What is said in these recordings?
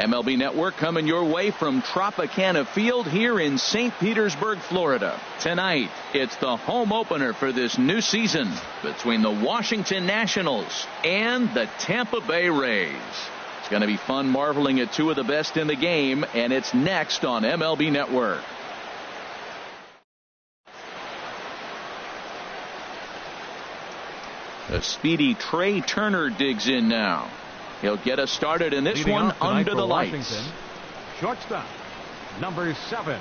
MLB Network coming your way from Tropicana Field here in St. Petersburg, Florida. Tonight, it's the home opener for this new season between the Washington Nationals and the Tampa Bay Rays. It's going to be fun marveling at two of the best in the game, and it's next on MLB Network. The speedy Trey Turner digs in now. He'll get us started in this one under the lights. Washington, shortstop, number 7.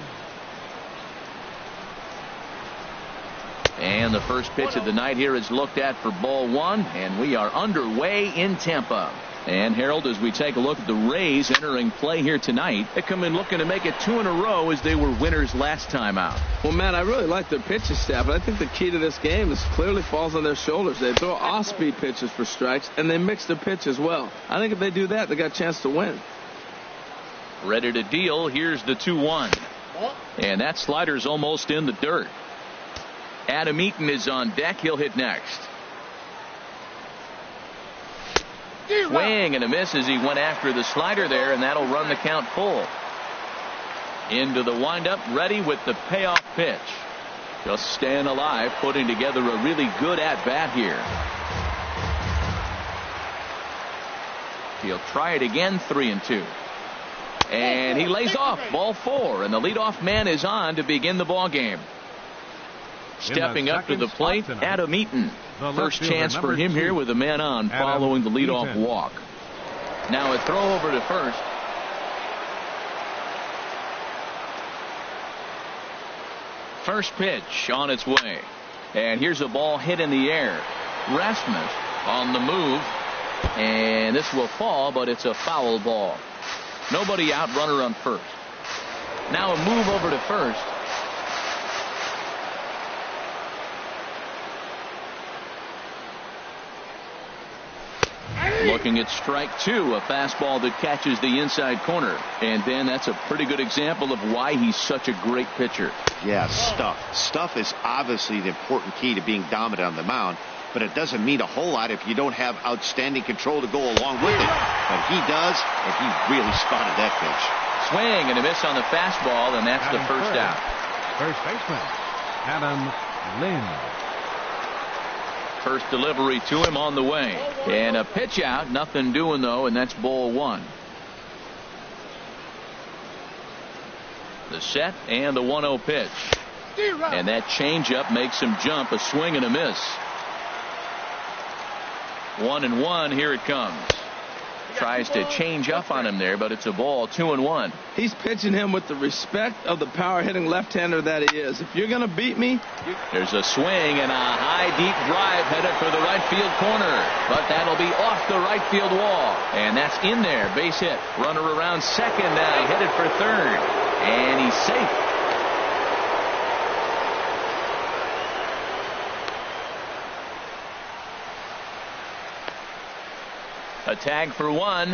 And the first pitch of the night here is looked at for ball 1, and we are underway in Tampa. And Harold, as we take a look at the Rays entering play here tonight, they come in looking to make it 2 in a row as they were winners last time out. Well, Matt, I really like their pitching staff, but I think the key to this game is clearly falls on their shoulders. They throw off-speed pitches for strikes, and they mix their pitch as well. I think if they do that, they got a chance to win. Ready to deal. Here's the 2-1. And that slider's almost in the dirt. Adam Eaton is on deck. He'll hit next. Swing and a miss as he went after the slider there, and that'll run the count full. Into the windup, ready with the payoff pitch. Just staying alive, putting together a really good at-bat here. He'll try it again, 3-2. And he lays off, ball 4, and the leadoff man is on to begin the ball game. Stepping up to the plate, Adam Eaton. First chance for him here with a man on following the leadoff walk. Now a throw over to first. First pitch on its way. And here's a ball hit in the air. Rasmus on the move. And this will fall, but it's a foul ball. Nobody out, runner on first. Now a move over to first. Looking at strike 2, a fastball that catches the inside corner. And then that's a pretty good example of why he's such a great pitcher. Yeah, stuff is obviously the important key to being dominant on the mound, but it doesn't mean a whole lot if you don't have outstanding control to go along with it. But he does, and he really spotted that pitch. Swing and a miss on the fastball, and that's the first out. First baseman Adam Lind. First delivery to him on the way. And a pitch out, nothing doing though, and that's ball 1. The set and the 1-0 pitch. And that changeup makes him jump, a swing and a miss. 1-1, here it comes. Tries to change up on him there, but it's a ball, 2-1. He's pitching him with the respect of the power hitting left-hander that he is. If you're going to beat me. There's a swing and a high deep drive headed for the right field corner, but that'll be off the right field wall, and that's in there. Base hit. Runner around second now, headed for third, and he's safe. A tag for 1.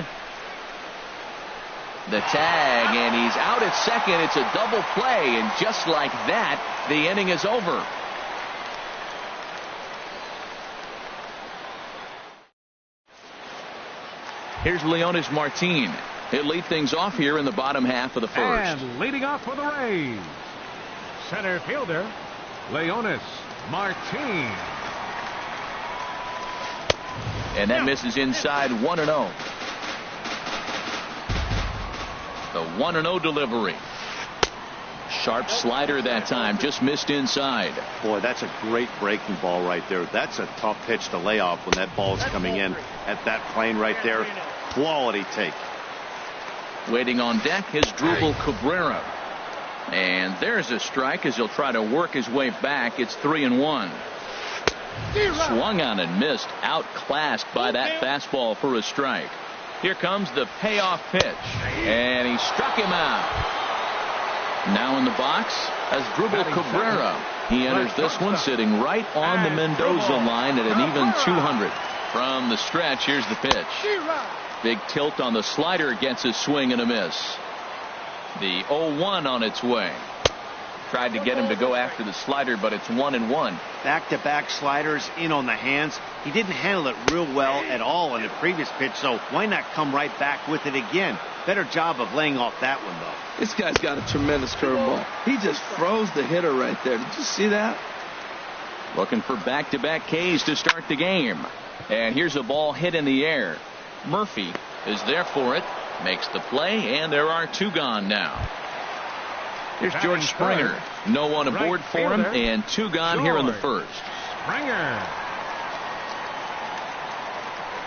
The tag, and he's out at second. It's a double play, and just like that, the inning is over. Here's Leonys Martin. He'll lead things off here in the bottom half of the first. And leading off for the Rays, center fielder Leonys Martin. And that misses inside, 1-0. The 1-0 delivery. Sharp slider that time, just missed inside. Boy, that's a great breaking ball right there. That's a tough pitch to lay off when that ball is coming in at that plane right there. Quality take. Waiting on deck is Drupal Cabrera. And there's a strike as he'll try to work his way back. It's 3-1. Swung on and missed, outclassed by that fastball for a strike. Here comes the payoff pitch, and he struck him out. Now in the box as Drupal Cabrera. He enters this one sitting right on the Mendoza line at an even 200. From the stretch, here's the pitch. Big tilt on the slider, gets a swing and a miss. The 0-1 on its way. Tried to get him to go after the slider, but it's 1-1. Back-to-back sliders in on the hands. He didn't handle it real well at all in the previous pitch, so why not come right back with it again? Better job of laying off that one, though. This guy's got a tremendous curveball. He just froze the hitter right there. Did you see that? Looking for back-to-back Ks to start the game. And here's a ball hit in the air. Murphy is there for it. Makes the play, and there are 2 gone now. Here's George Springer. No one aboard for him, and 2 gone here in the first. Springer.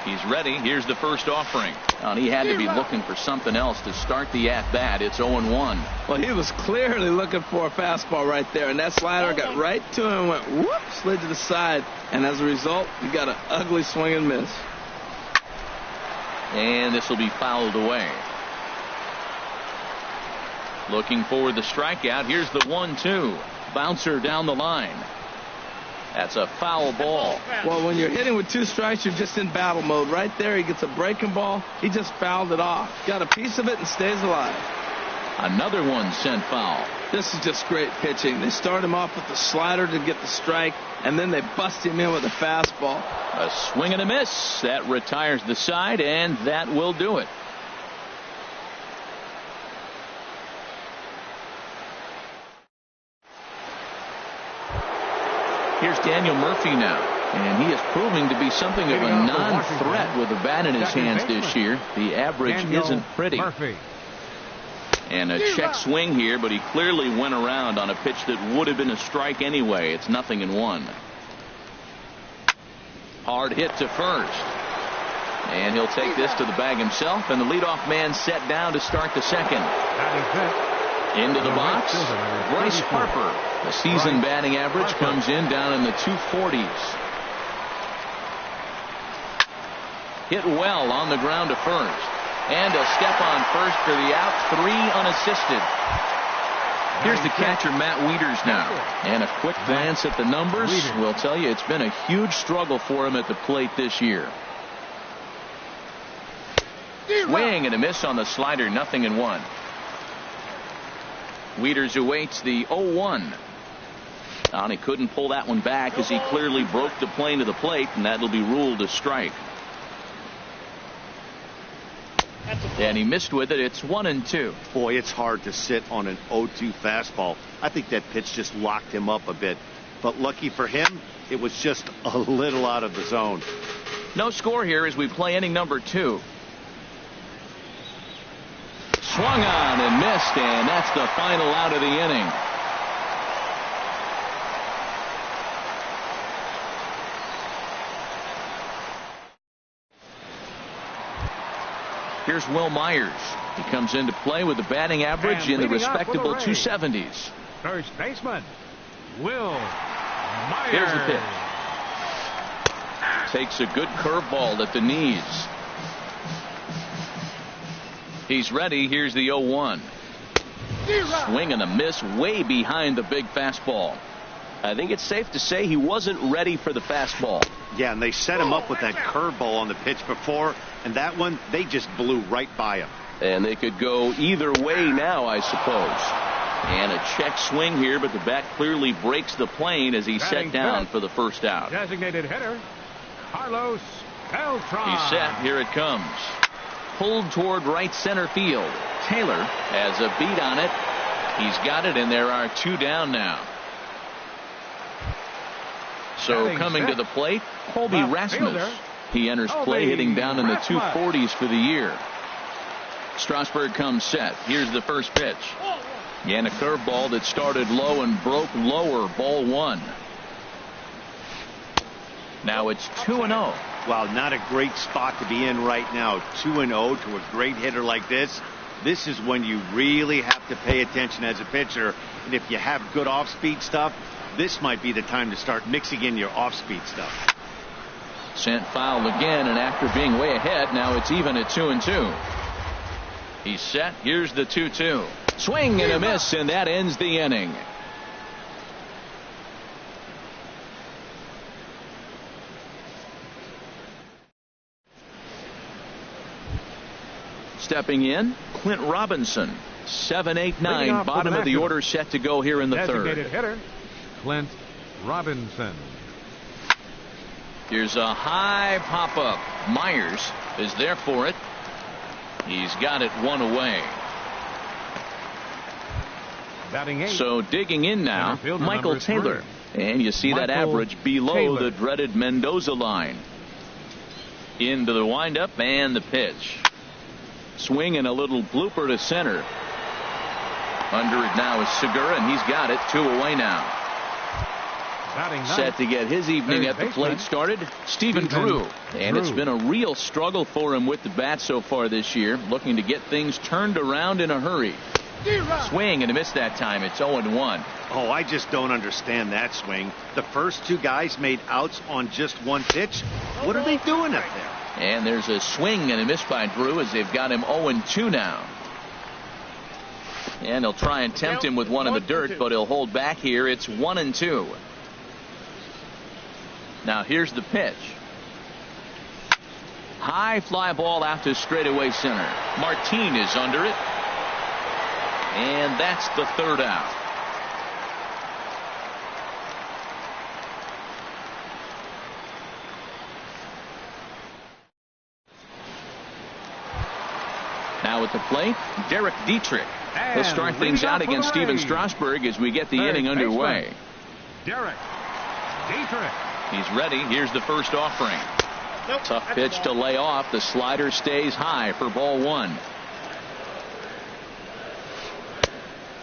He's ready. Here's the first offering. And he had to be looking for something else to start the at-bat. It's 0-1. Well, he was clearly looking for a fastball right there, and that slider got right to him and went whoop, slid to the side, and as a result, you got an ugly swing and miss. And this will be fouled away. Looking for the strikeout. Here's the 1-2. Bouncer down the line. That's a foul ball. Well, when you're hitting with 2 strikes, you're just in battle mode. Right there, he gets a breaking ball. He just fouled it off. Got a piece of it and stays alive. Another one sent foul. This is just great pitching. They start him off with the slider to get the strike, and then they bust him in with a fastball. A swing and a miss. That retires the side, and that will do it. Here's Daniel Murphy now, and he is proving to be something of a non-threat with a bat in his hands this year. The average isn't pretty. And a check swing here, but he clearly went around on a pitch that would have been a strike anyway. It's 0-1. Hard hit to first. And he'll take this to the bag himself, and the leadoff man set down to start the second. Into the box, Bryce Harper. The season batting average comes in down in the 240s. Hit well on the ground to first. And a step on first for the out. 3 unassisted. Here's the catcher, Matt Wieters now. And a quick glance at the numbers will tell you it's been a huge struggle for him at the plate this year. Swing and a miss on the slider. 0-1. Wieters awaits the 0-1. And he couldn't pull that one back as he clearly broke the plane to the plate, and that'll be ruled a strike. And he missed with it. It's 1-2. Boy, it's hard to sit on an 0-2 fastball. I think that pitch just locked him up a bit. But lucky for him, it was just a little out of the zone. No score here as we play inning number 2. Swung on and missed, and that's the final out of the inning. Here's Will Myers. He comes into play with a batting average in the respectable 270s. First baseman, Will Myers. Here's the pitch. Takes a good curveball at the knees. He's ready. Here's the 0-1. Swing and a miss way behind the big fastball. I think it's safe to say he wasn't ready for the fastball. Yeah, and they set him up with that curveball on the pitch before, and that one, they just blew right by him. And they could go either way now, I suppose. And a check swing here, but the bat clearly breaks the plane as he's set down for the first out. Designated hitter, Carlos Beltran. He's set. Here it comes. Pulled toward right center field. Taylor has a beat on it. He's got it, and there are 2 down now. So coming to the plate, Colby Rasmus. He enters play hitting down in the 240s for the year. Strasburg comes set. Here's the first pitch. And a curveball that started low and broke lower. Ball 1. Now it's 2-0. Wow, not a great spot to be in right now. 2-0 to a great hitter like this. This is when you really have to pay attention as a pitcher. And if you have good off-speed stuff, this might be the time to start mixing in your off-speed stuff. Sent foul again, and after being way ahead, now it's even at 2-2. He's set. Here's the 2-2. Swing and a miss, and that ends the inning. Stepping in, Clint Robinson. 7, 8, 9, bottom of the order set to go here in the Designated third. hitter, Clint Robinson. Here's a high pop-up. Myers is there for it. He's got it one away. Batting 8. So digging in now, Center fielder Michael number 3. Taylor. And you see that Michael average below Taylor. the dreaded Mendoza line. Into the windup and the pitch. Swing and a little blooper to center. Under it now is Segura, and he's got it 2 away now. Batting 9. Set to get his evening Third at the baseman, plate started, Stephen Drew. And it's been a real struggle for him with the bat so far this year, looking to get things turned around in a hurry. Swing and a miss that time. It's 0-1. Oh, I just don't understand that swing. The first 2 guys made outs on just 1 pitch. What are they doing up there? And there's a swing and a miss by Drew as they've got him 0-2 now. And he'll try and tempt him with one in the dirt, but he'll hold back here. It's 1-2. Now here's the pitch. High fly ball out to straightaway center. Martin is under it. And that's the third out. Now at the plate, Derek Dietrich. He'll start things out against Steven Strasburg as we get the inning underway. Derek Dietrich. He's ready. Here's the first offering. Tough pitch to lay off. The slider stays high for ball 1.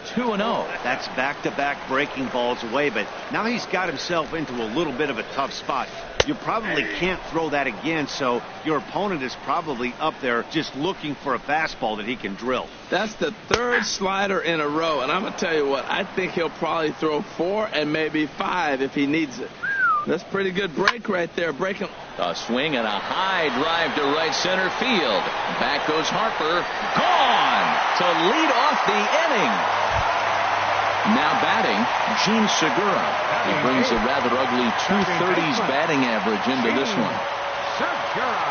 2-0. That's back-to-back breaking balls away, but now he's got himself into a little bit of a tough spot. You probably can't throw that again, so your opponent is probably up there just looking for a fastball that he can drill. That's the 3rd slider in a row, and I'm going to tell you what, I think he'll probably throw 4 and maybe 5 if he needs it. That's pretty good break right there. Breaking. A swing and a high drive to right center field. Back goes Harper. Gone to lead off the inning. Now batting, Gene Segura. He brings a rather ugly 230s batting average into this one. Segura.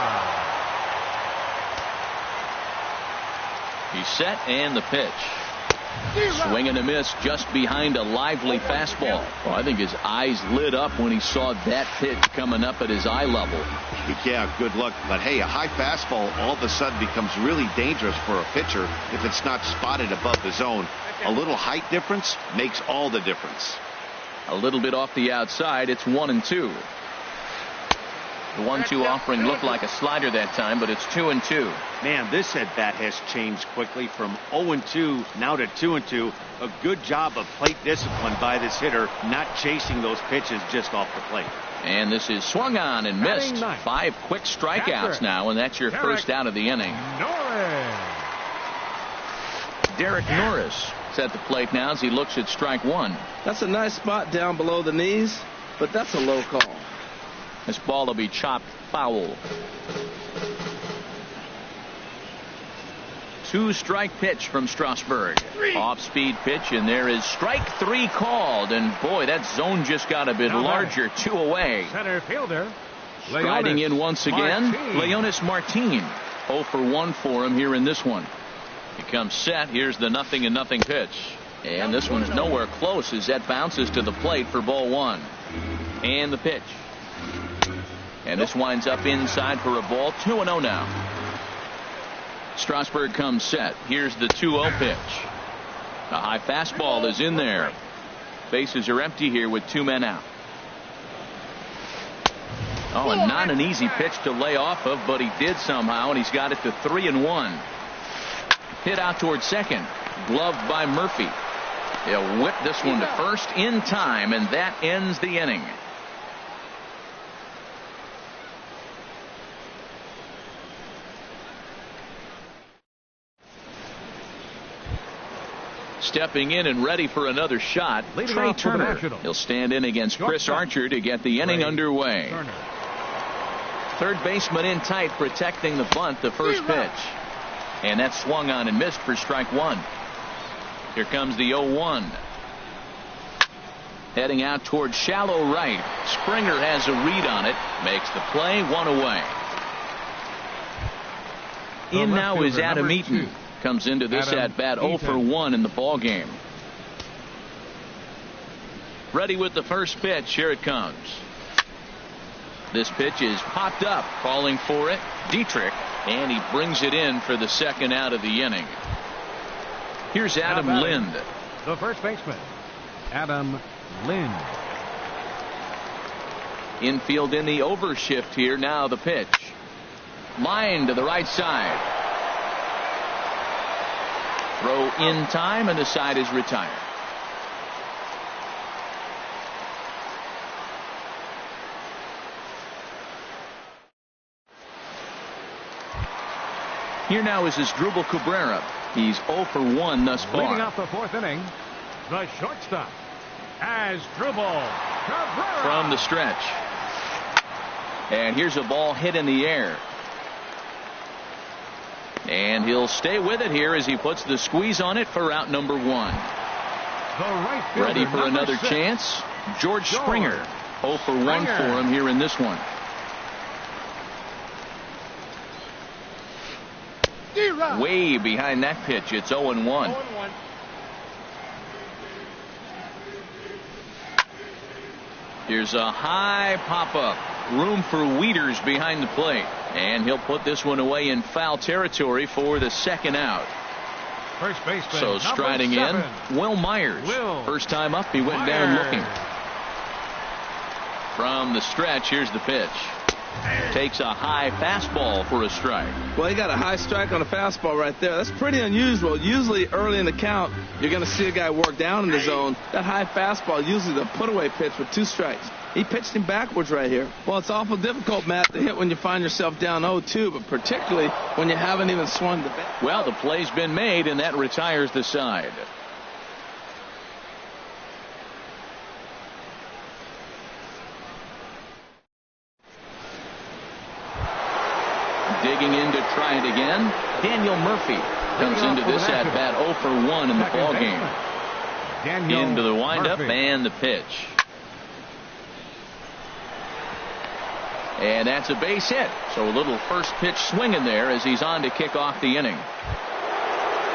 He's set and the pitch. Swing and a miss just behind a lively fastball. Well, I think his eyes lit up when he saw that pitch coming up at his eye level. Yeah, good luck. But hey, a high fastball all of a sudden becomes really dangerous for a pitcher if it's not spotted above the zone. A little height difference makes all the difference. A little bit off the outside. It's 1-2. The 1-2 offering looked like a slider that time, but it's 2-2. Man, this at bat has changed quickly from 0-2 now to 2-2. A good job of plate discipline by this hitter, not chasing those pitches just off the plate. And this is swung on and missed. 5 quick strikeouts now, and that's your first out of the inning. Derek Norris is at the plate now as he looks at strike 1. That's a nice spot down below the knees, but that's a low call. This ball will be chopped foul. 2-strike pitch from Strasburg. Off-speed pitch, and there is strike 3 called. And boy, that zone just got a bit larger. 2 away. Center fielder. Striding in once again, Martin. Leonis Martin. 0 for 1 for him here in this one. He comes set. Here's the 0-0 pitch. And this one's nowhere close as that bounces to the plate for ball 1. And the pitch. And this winds up inside for a ball. 2-0 now. Strasburg comes set. Here's the 2-0 pitch. A high fastball is in there. Bases are empty here with 2 men out. Oh, and not an easy pitch to lay off of, but he did somehow, and he's got it to 3-1. Hit out towards second. Gloved by Murphy. He'll whip this one to first in time, and that ends the inning. Stepping in and ready for another shot, Trey Turner. He'll stand in against Chris Archer to get the inning underway. Third baseman in tight, protecting the bunt, the first pitch. And that swung on and missed for strike 1. Here comes the 0-1. Heading out towards shallow right. Springer has a read on it. Makes the play. 1 away. In now is Adam Eaton. comes into this Adam at-bat 0 for Eaton. 1 in the ball game. Ready with the first pitch. Here it comes. This pitch is popped up, calling for it. Dietrich, and he brings it in for the second out of the inning. Here's Adam Lind. The first baseman, Adam Lind. Infield in the overshift here. Now the pitch. Line to the right side. Throw in time, and the side is retired. Here now is Asdrubal Cabrera. He's 0 for 1 thus far. Leading off the fourth inning, the shortstop, Asdrubal Cabrera. From the stretch. And here's a ball hit in the air. And he'll stay with it here as he puts the squeeze on it for out number 1. The right fielder, Ready for number another 6. chance. George Springer. 0 for 1 for him here in this one. Way behind that pitch. It's 0-1. Here's a high pop-up. Room for Wieters behind the plate. And he'll put this one away in foul territory for the second out. First baseman, So striding in, Will Myers. First time up, he went down looking. From the stretch, here's the pitch. Takes a high fastball for a strike. Well, he got a high strike on a fastball right there. That's pretty unusual. Usually early in the count, you're going to see a guy work down in the zone. That high fastball, usually the put-away pitch with 2 strikes. He pitched him backwards right here. Well, it's awful difficult, Matt, to hit when you find yourself down 0-2, but particularly when you haven't even swung the bat. Well, the play's been made, and that retires the side. Digging in to try it again. Daniel Murphy comes into this at bat 0 for 1 in the ball game. Into the windup and the pitch. And that's a base hit. So a little first pitch swing in there as he's on to kick off the inning.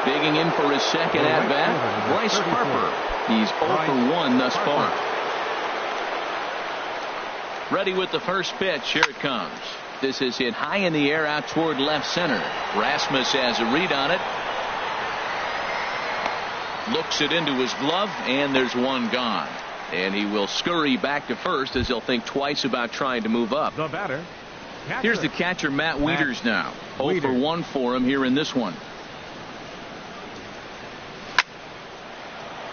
Digging in for his second at bat, Bryce Harper. He's 0 for 1 thus far. Ready with the first pitch. Here it comes. This is hit high in the air out toward left center. Rasmus has a read on it. Looks it into his glove, and there's one gone. And he will scurry back to first as he'll think twice about trying to move up. The batter. Here's the catcher, Matt Wieters now. 0 for 1 for him here in this one.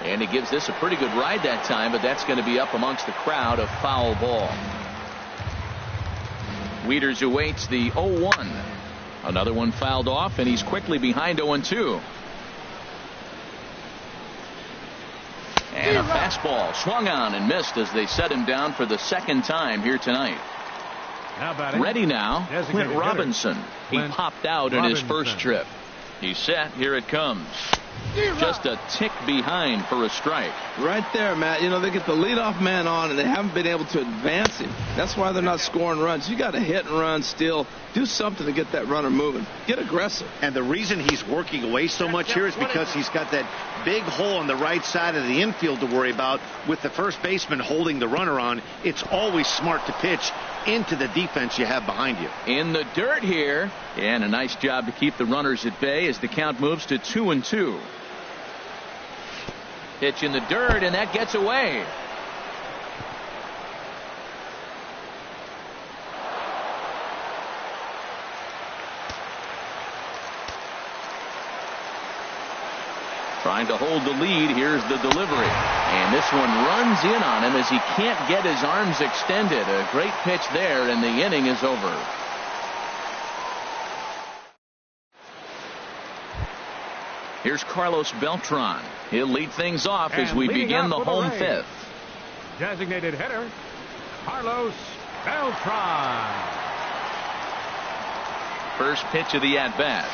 And he gives this a pretty good ride that time, but that's going to be up amongst the crowd. A foul ball. Wieters awaits the 0-1. Another one fouled off, and he's quickly behind 0-2. And a fastball swung on and missed as they set him down for the second time here tonight. Ready now, Clint Robinson. He popped out in his first trip. He's set. Here it comes. Just a tick behind for a strike. Right there, Matt. You know, they get the leadoff man on, and they haven't been able to advance him. That's why they're not scoring runs. You got to hit and run, steal, do something to get that runner moving. Get aggressive. And the reason he's working away so much here is because he's got that big hole on the right side of the infield to worry about. With the first baseman holding the runner on, it's always smart to pitch into the defense you have behind you. In the dirt here, and a nice job to keep the runners at bay as the count moves to 2-2. Pitch in the dirt, and that gets away. Trying to hold the lead. Here's the delivery. And this one runs in on him as he can't get his arms extended. A great pitch there, and the inning is over. Here's Carlos Beltran. He'll lead things off as we begin the home fifth. Designated hitter, Carlos Beltran. First pitch of the at-bat.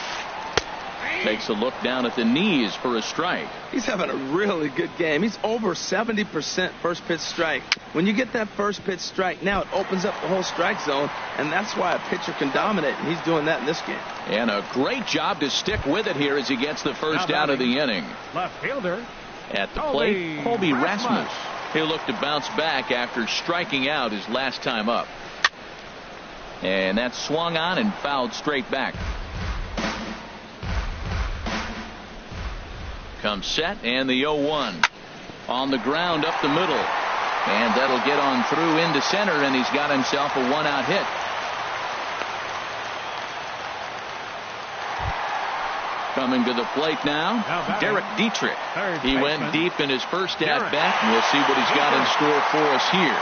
Takes a look down at the knees for a strike. He's having a really good game. He's over 70% first pitch strike. When you get that first pitch strike, now it opens up the whole strike zone, and that's why a pitcher can dominate, and he's doing that in this game. And a great job to stick with it here as he gets the first out of the inning. Left fielder. At the plate, Colby Rasmus. He'll look to bounce back after striking out his last time up. And that swung on and fouled straight back. Comes set, and the 0-1 on the ground up the middle, and that'll get on through into center, and he's got himself a 1-out hit. Coming to the plate now, Derek Dietrich. He went deep in his first at bat, and we'll see what he's got in store for us here.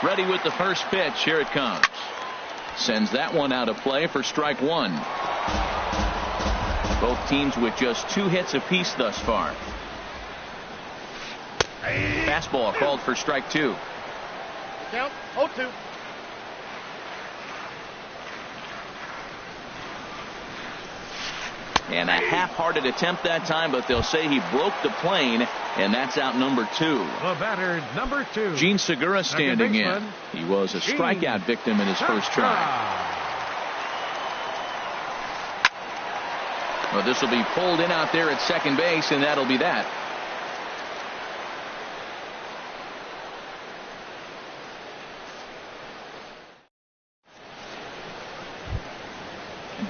Ready with the first pitch. Here it comes. Sends that one out of play for strike one. Both teams with just 2 hits apiece thus far. Fastball called for strike 2. Count 0-2. And a half-hearted attempt that time, but they'll say he broke the plane, and that's out number 2. The batter, number 2. Gene Segura standing in. He was a strikeout victim in his first try. Well, this will be pulled in out there at second base, and that'll be that.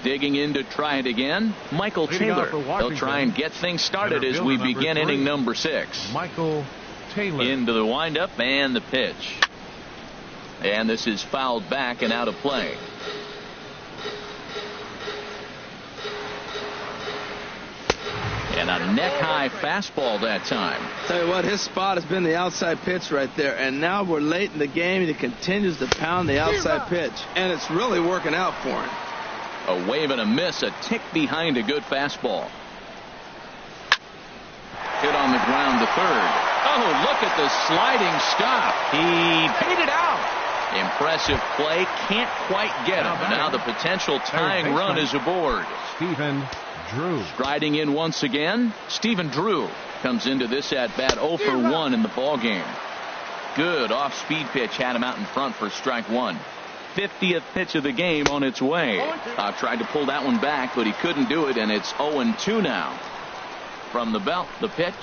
Digging in to try it again, Michael Taylor. They'll try and get things started as we begin inning number 6. Michael Taylor. Into the windup and the pitch. And this is fouled back and out of play. And a neck-high fastball that time. Tell you what, his spot has been the outside pitch right there. And now we're late in the game, and he continues to pound the outside pitch. And it's really working out for him. A wave and a miss, a tick behind a good fastball. Hit on the ground to third. Oh, look at the sliding stop. He paid it out. Impressive play. Can't quite get him. But now the potential tying run is aboard. Stephen Drew. Striding in once again, Stephen Drew comes into this at-bat 0 for 1 in the ballgame. Good off-speed pitch had him out in front for strike 1. 50th pitch of the game on its way. Tried to pull that one back, but he couldn't do it, and it's 0-2 now. From the belt, the pitch,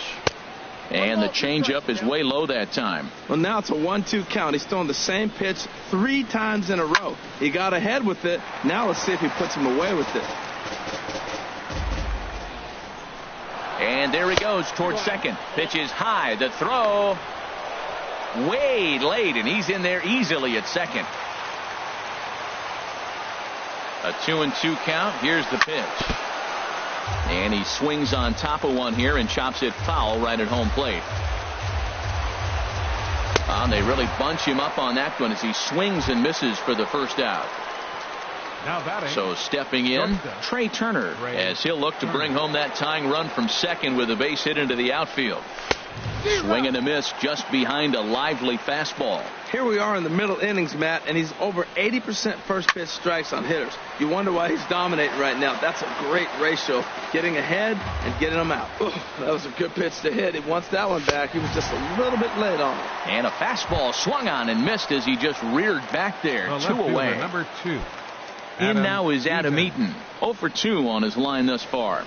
and the changeup is way low that time. Well, now it's a 1-2 count. He's throwing the same pitch 3 times in a row. He got ahead with it. Now let's see if he puts him away with it. And there he goes towards second. Pitch is high. The throw way late, and he's in there easily at second. A 2-2 count. Here's the pitch. And he swings on top of one here and chops it foul right at home plate. They really bunch him up on that one as he swings and misses for the first out. Now batting. So stepping in, Trey Turner, as he'll look to bring home that tying run from second with a base hit into the outfield. Swing and a miss just behind a lively fastball. Here we are in the middle innings, Matt, and he's over 80% first pitch strikes on hitters. You wonder why he's dominating right now. That's a great ratio, getting ahead and getting them out. Ooh, that was a good pitch to hit. He wants that one back. He was just a little bit late on it. And a fastball swung on and missed as he just reared back there. 2 away. Number 2. In now is Adam Eaton. 0 for 2 on his line thus far.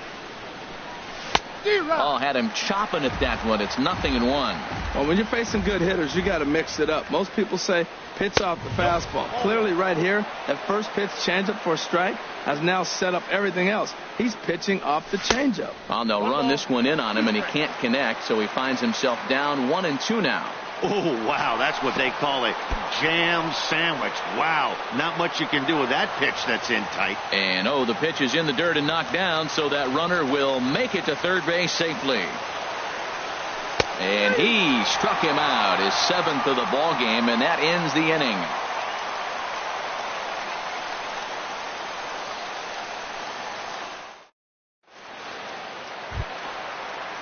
Oh, had him chopping at that one. It's 0-1. Well, when you're facing good hitters, you got to mix it up. Most people say pitch off the fastball. Clearly right here, that first pitch changeup for a strike has now set up everything else. He's pitching off the changeup. Oh, they'll run this one in on him, and he can't connect, so he finds himself down 1-2 now. Oh, wow, that's what they call a jam sandwich. Wow, not much you can do with that pitch that's in tight. And, the pitch is in the dirt and knocked down, so that runner will make it to third base safely. And he struck him out, his 7th of the ball game, and that ends the inning.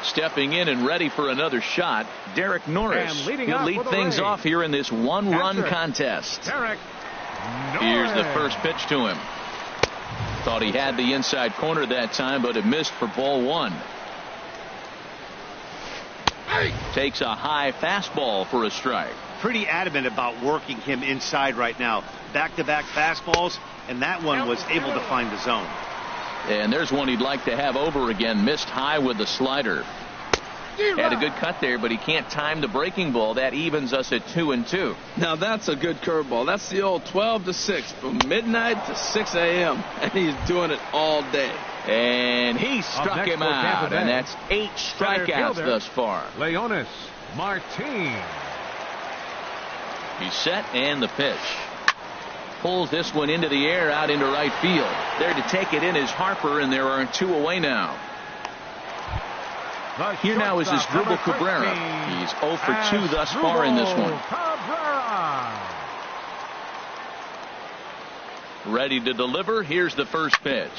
Stepping in and ready for another shot, Derek Norris. He'll lead things off here in this one-run contest. Derek Norris. Here's the first pitch to him. Thought he had the inside corner that time, but it missed for ball one. Takes a high fastball for a strike. Pretty adamant about working him inside right now. Back-to-back fastballs, and that one was able to find the zone. And there's one he'd like to have over again. Missed high with the slider. Had a good cut there, but he can't time the breaking ball. That evens us at 2-2. Now that's a good curveball. That's the old 12 to 6 from midnight to 6 a.m. and he's doing it all day. And he struck him out, and that's 8 strikeouts thus far. Leonis Martin. He's set, and the pitch. Pulls this one into the air out into right field. There to take it in is Harper, and there are 2 away now. Here now is Asdrubal Cabrera. He's 0 for 2 thus far in this one. Ready to deliver. Here's the first pitch.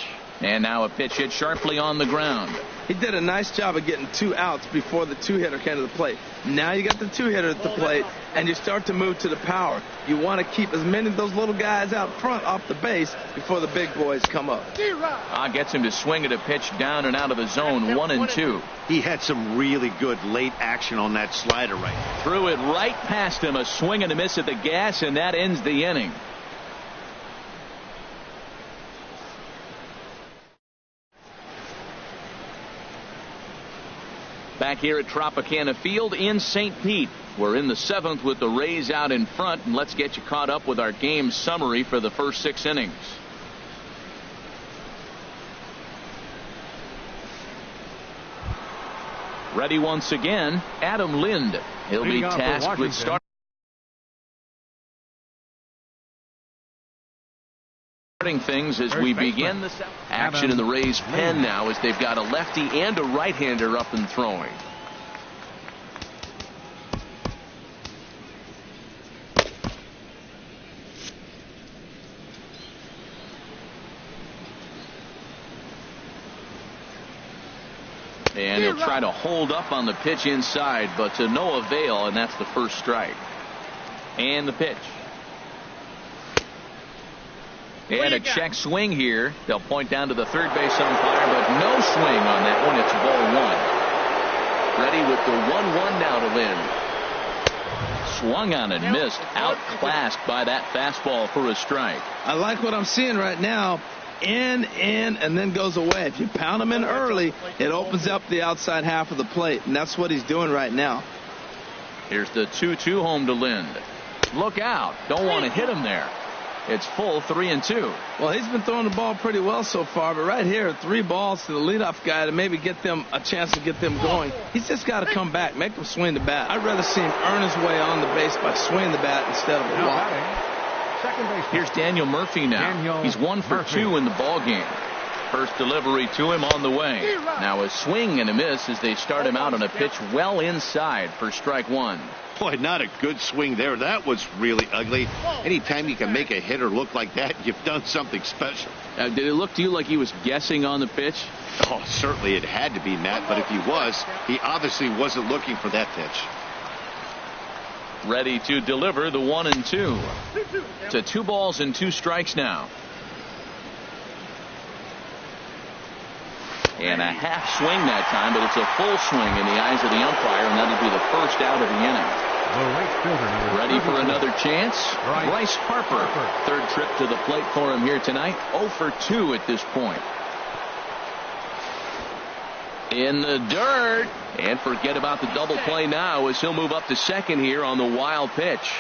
And now a pitch hit sharply on the ground. He did a nice job of getting 2 outs before the 2-hitter came to the plate. Now you got the 2-hitter at the plate, and you start to move to the power. You want to keep as many of those little guys out front off the base before the big boys come up. Gets him to swing at a pitch down and out of the zone, 1-2. He had some really good late action on that slider right now. Threw it right past him, a swing and a miss at the gas, and that ends the inning. Back here at Tropicana Field in St. Pete. We're in the 7th with the Rays out in front, and let's get you caught up with our game summary for the first 6 innings. Ready once again, Adam Lind. He'll be tasked with starting things as we begin the action in the Rays pen now, as they've got a lefty and a right-hander up and throwing. And he'll try to hold up on the pitch inside, but to no avail, and that's the first strike. And the pitch. And a check swing here. They'll point down to the third base umpire, but no swing on that one. It's ball 1. Ready with the 1-1 now to Lind. Swung on and missed. Outclassed by that fastball for a strike. I like what I'm seeing right now. In, and then goes away. If you pound him in early, it opens up the outside half of the plate, and that's what he's doing right now. Here's the 2-2 home to Lind. Look out. Don't want to hit him there. It's full 3-2. Well, he's been throwing the ball pretty well so far, but right here, 3 balls to the leadoff guy to maybe get them a chance to get them going. He's just got to come back, make them swing the bat. I'd rather see him earn his way on the base by swinging the bat instead of a walk. Here's Daniel Murphy now. He's 1 for 2 in the ball game. First delivery to him on the way. Now a swing and a miss as they start him out on a pitch well inside for strike 1. Boy, not a good swing there. That was really ugly. Anytime you can make a hitter look like that, you've done something special. Did it look to you like he was guessing on the pitch? Oh, certainly it had to be, Matt, but if he was, he obviously wasn't looking for that pitch. Ready to deliver the 1-2. To 2 balls and 2 strikes now. And a half swing that time, but it's a full swing in the eyes of the umpire, and that'll be the first out of the inning. Ready for another chance? Bryce Harper. Third trip to the plate for him here tonight. 0 for 2 at this point. In the dirt. And forget about the double play now, as he'll move up to second here on the wild pitch.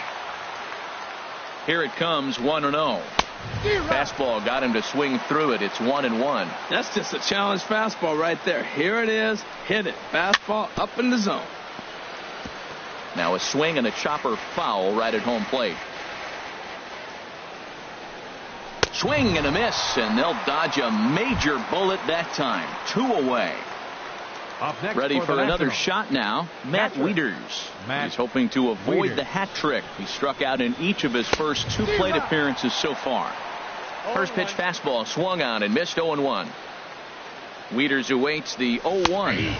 Here it comes, 1-0. Fastball got him to swing through it. It's 1-1. That's just a challenge fastball right there. Here it is. Hit it. Fastball up in the zone. Now a swing and a chopper foul right at home plate. Swing and a miss, and they'll dodge a major bullet that time. 2 away. Ready for another shot now, Matt Wieters. He's hoping to avoid the hat trick. He struck out in each of his first 2 plate appearances so far. First pitch fastball swung on and missed 0-1. Wieters awaits the 0-1.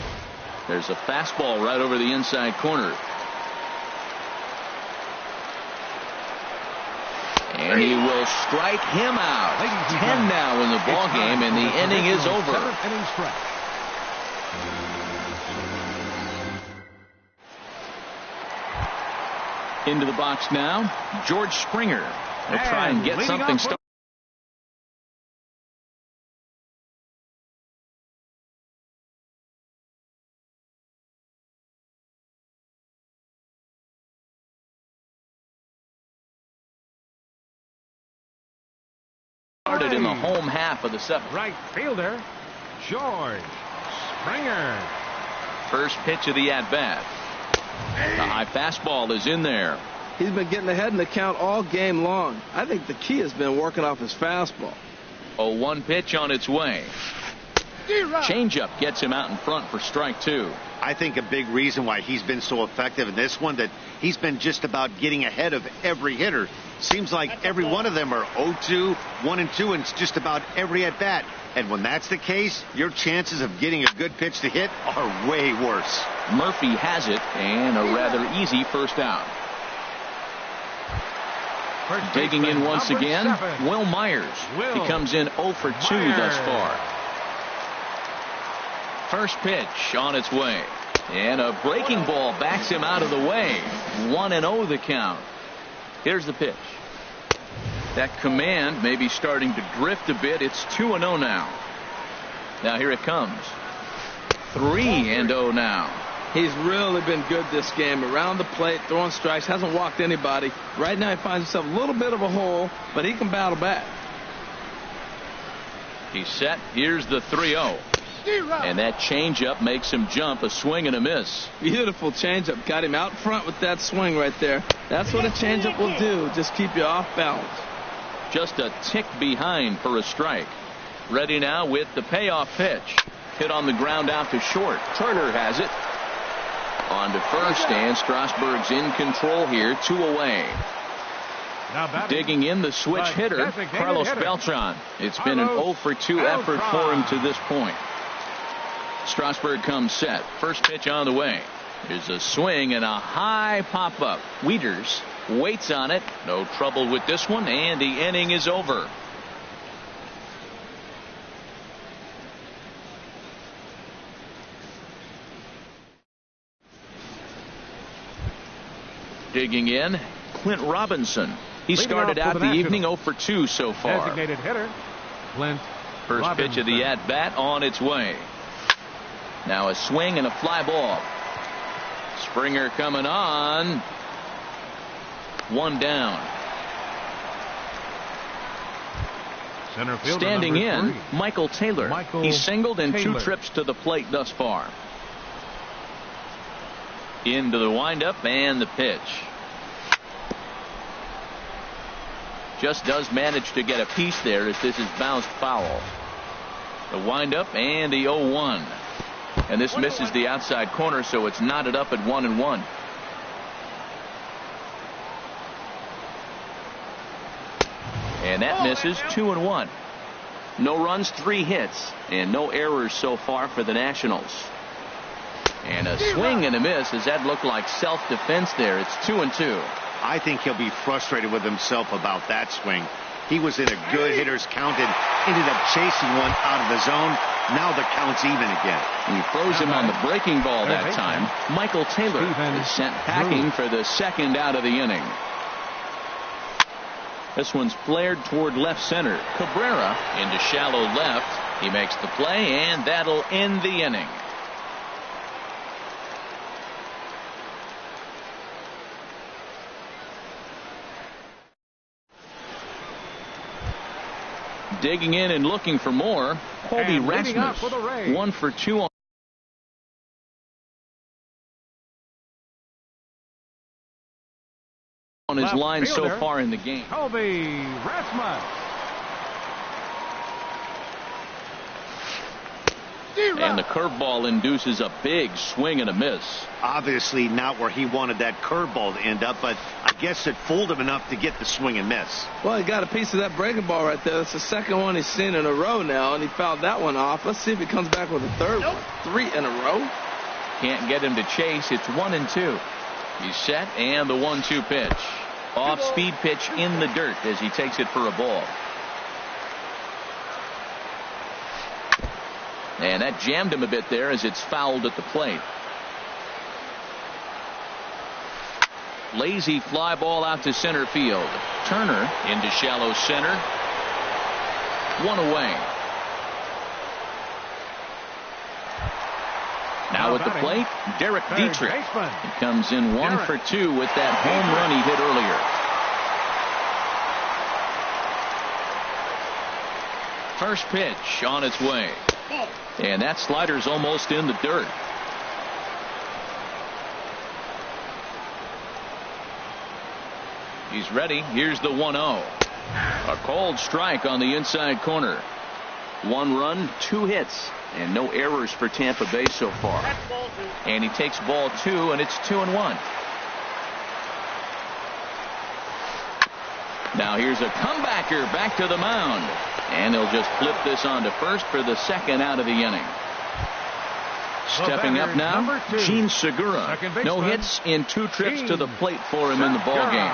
There's a fastball right over the inside corner. And he will strike him out. 10 now in the ball game, and the inning is over. 7th inning stretch. Into the box now, George Springer will try and get something started. Started in the home half of the 7th. Right fielder, George Springer. First pitch of the at-bat. The high fastball is in there. He's been getting ahead in the count all game long. I think the key has been working off his fastball. 0-1 pitch on its way. Changeup gets him out in front for strike 2. I think a big reason why he's been so effective in this one, that he's been just about getting ahead of every hitter. Seems like every one of them are 0-2, 1-2, and it's just about every at bat. And when that's the case, your chances of getting a good pitch to hit are way worse. Murphy has it, and a rather easy first out. Digging in once again, Will Myers. He comes in 0 for 2 thus far. First pitch on its way. And a breaking ball backs him out of the way. 1-0 the count. Here's the pitch. That command may be starting to drift a bit. It's 2-0 now. Now here it comes. 3-0 now. He's really been good this game. Around the plate, throwing strikes, hasn't walked anybody. Right now he finds himself a little bit of a hole, but he can battle back. He's set. Here's the 3-0. And that changeup makes him jump. A swing and a miss. Beautiful changeup. Got him out front with that swing right there. That's what a changeup will do. Just keep you off balance. Just a tick behind for a strike. Ready now with the payoff pitch. Hit on the ground out to short. Turner has it. On to first, and Strasburg's in control here. 2 away. Digging in the switch hitter, Carlos Beltran. It's been an 0 for 2 effort for him to this point. Strasburg comes set. First pitch on the way. There's a swing and a high pop-up. Wieters waits on it. No trouble with this one, and the inning is over. Digging in, Clint Robinson. He started out the evening 0 for 2 so far. Designated hitter, Clint First Robinson. pitch of the at-bat on its way. Now a swing and a fly ball. Springer coming on. 1 down. Center fielder Standing number in, 3. Michael Taylor. He's singled in 2 trips to the plate thus far. Into the windup and the pitch. Just does manage to get a piece there as this is bounced foul. The windup and the 0-1. And this misses the outside corner, so it's knotted up at 1-1. And that misses. 2-1. No runs, 3 hits, and no errors so far for the Nationals. And a swing and a miss as that looked like self-defense there. It's 2-2. I think he'll be frustrated with himself about that swing. He was in a good hitter's count and ended up chasing one out of the zone. Now the count's even again. He froze him on the breaking ball that time. Michael Taylor is sent packing for the 2nd out of the inning. This one's flared toward left center. Cabrera into shallow left. He makes the play, and that'll end the inning. Digging in and looking for more, Colby Rasmus. 1 for 2 on his line so far in the game. Colby Rasmus. And the curveball induces a big swing and a miss. Obviously not where he wanted that curveball to end up, but I guess it fooled him enough to get the swing and miss. Well, he got a piece of that breaking ball right there. That's the 2nd one he's seen in a row now, and he fouled that one off. Let's see if he comes back with a 3rd one. 3 in a row. Can't get him to chase. It's 1-2. He's set, and the 1-2 pitch. Off-speed pitch in the dirt as he takes it for a ball. And that jammed him a bit there as it's fouled at the plate. Lazy fly ball out to center field. Turner into shallow center. One away. Now at the plate, Derek Dietrich. He comes in 1 for 2 with that home run he hit earlier. First pitch on its way. And that slider's almost in the dirt. He's ready. Here's the 1-0. A cold strike on the inside corner. 1 run, 2 hits, and no errors for Tampa Bay so far. And he takes ball 2, and it's 2-1. Now here's a comebacker back to the mound. And they'll just flip this on to first for the second out of the inning. Stepping up now, Gene Segura. No hits in 2 trips to the plate for him in the ball game.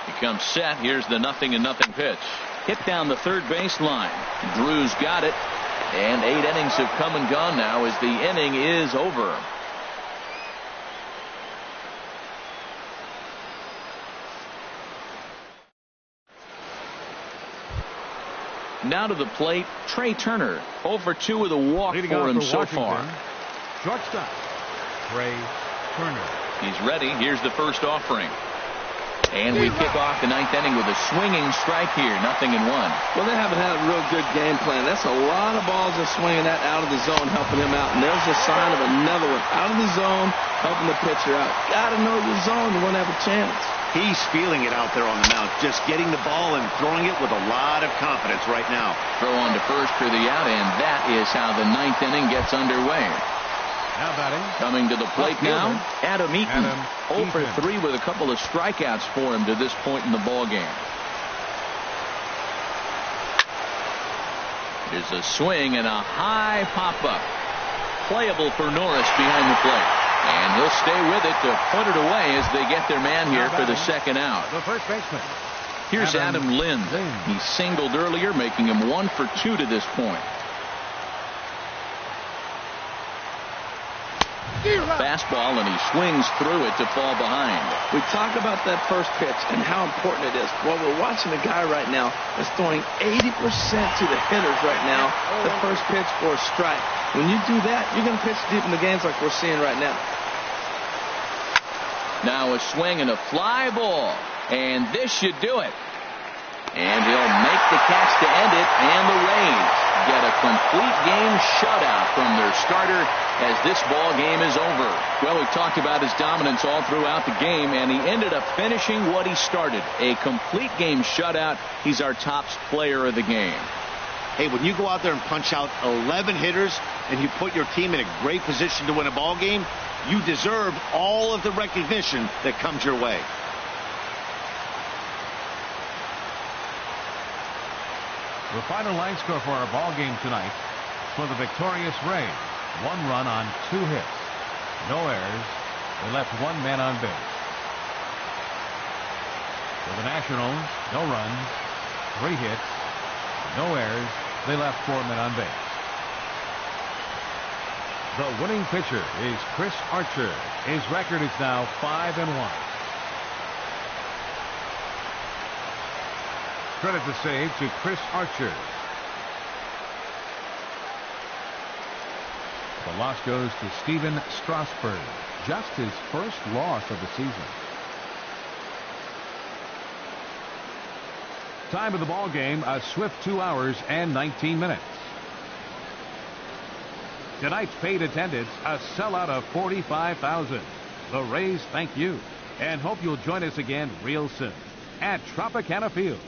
He comes set. Here's the 0-0 pitch. Hit down the third baseline. Drew's got it. And 8 innings have come and gone now as the inning is over. Now to the plate, Trey Turner. 0 for 2 with a walk for him so far. Shortstop, Trey Turner. He's ready. Here's the first offering. And we kick off the 9th inning with a swinging strike here. 0-1. Well, they haven't had a real good game plan. That's a lot of balls they're swinging that out of the zone, helping him out. And there's a sign of another one. Out of the zone, helping the pitcher out. Got to know your zone. You won't have a chance. He's feeling it out there on the mound, just getting the ball and throwing it with a lot of confidence right now. Throw on to first for the out, and that is how the 9th inning gets underway. Now batting. Coming to the plate now, Adam Eaton. 0 for 3 with a couple of strikeouts for him to this point in the ball game. There's a swing and a high pop-up. Playable for Norris behind the plate. And he'll stay with it to put it away as they get their man here for the second out. The first baseman. Here's Adam Lind. He singled earlier, making him 1 for 2 to this point. Fastball, and he swings through it to fall behind. We talk about that first pitch and how important it is. Well, we're watching a guy right now that's throwing 80% to the hitters right now. The first pitch for a strike. When you do that, you're going to pitch deep in the games like we're seeing right now. Now a swing and a fly ball. And this should do it. And he'll make the catch to end it. And the Rays get a complete game shutout from their starter as this ball game is over. Well, we've talked about his dominance all throughout the game, and he ended up finishing what he started. A complete game shutout. He's our top player of the game. Hey, when you go out there and punch out 11 hitters and you put your team in a great position to win a ball game, you deserve all of the recognition that comes your way. The final line score for our ball game tonight for the victorious Rays. 1 run on 2 hits. No errors. They left 1 man on base. For the Nationals, no runs, 3 hits, no errors. They left 4 men on base. The winning pitcher is Chris Archer. His record is now 5-1. Credit the save to Chris Archer. The loss goes to Steven Strasburg. Just his first loss of the season. Time of the ball game, a swift 2 hours and 19 minutes. Tonight's paid attendance, a sellout of 45,000. The Rays thank you and hope you'll join us again real soon at Tropicana Field.